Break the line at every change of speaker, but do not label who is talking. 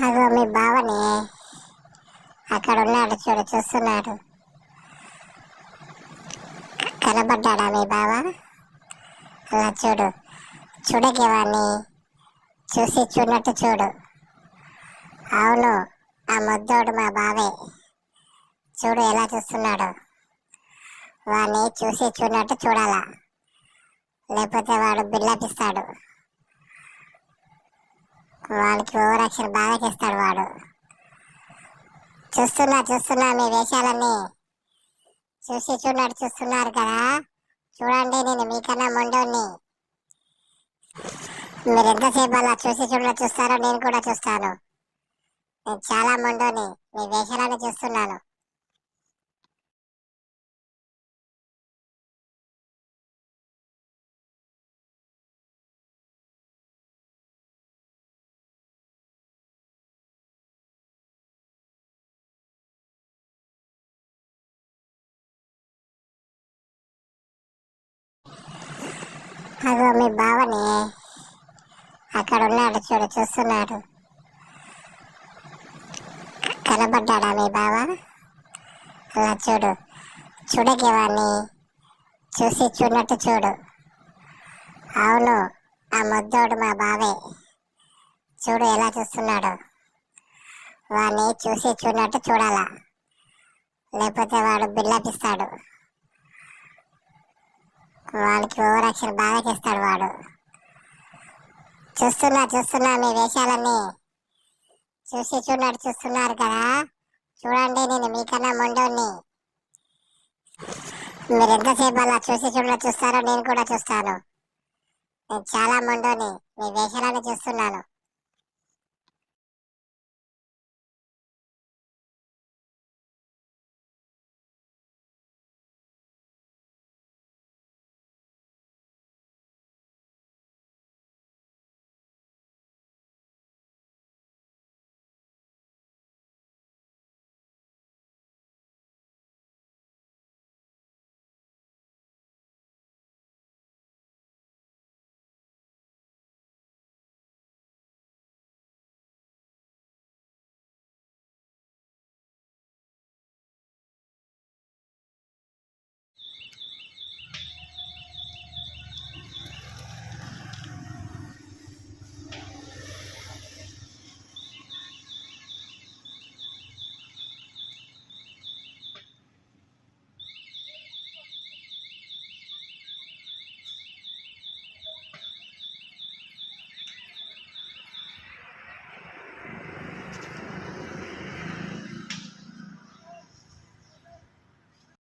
అదో మీ బావని అక్కడ ఉన్నాడు చూడు, చూస్తున్నాడు. కనబడ్డాడా మీ బావ? అలా చూడు, చూడకేవాణ్ణి చూసి చూడనట్టు చూడు. అవును, ఆ ముద్దోడు మా బావే. చూడు ఎలా చూస్తున్నాడు. వాడిని చూసి చూడనట్టు చూడాలా, లేకపోతే వాడు బిల్లపిస్తాడు. వాడికి ఓవరాక్షన్ బాగా చేస్తాడు వాడు. చూస్తున్నా మీ వేషాలన్నీ. చూసి చూడనట్టు చూస్తున్నారు కదా. చూడండి, నేను మీకన్నా మొండోని. మీరు ఎంతసేపు అలా చూసి చూడనట్టు చూస్తారో నేను కూడా చూస్తాను. నేను చాలా మొండోని, మీ వేషాలని చూస్తున్నాను. అదో మీ బావని అక్కడ ఉన్నాడు చూడు, చూస్తున్నాడు. కనబడ్డాడా మీ బావ? అలా చూడు, చూడకేవాణ్ణి చూసి చూడనట్టు చూడు. అవును, ఆ ముద్దోడు మా బావే. చూడు ఎలా చూస్తున్నాడు. వాడిని చూసి చూడనట్టు చూడాలా, లేకపోతే వాడు బిల్లపిస్తాడు. వాడికి ఓవరాక్షన్ బాగా చేస్తాడు వాడు. చూస్తున్నా మీ వేషాలన్నీ. చూసి చూడనట్టు చూస్తున్నారు కదా. చూడండి, నేను మీకన్నా మొండోని. మీరు ఎంతసేపు అలా చూసి చూడనట్టు చూస్తారో నేను కూడా చూస్తాను. నేను చాలా మొండోని, మీ వేషాలని చూస్తున్నాను.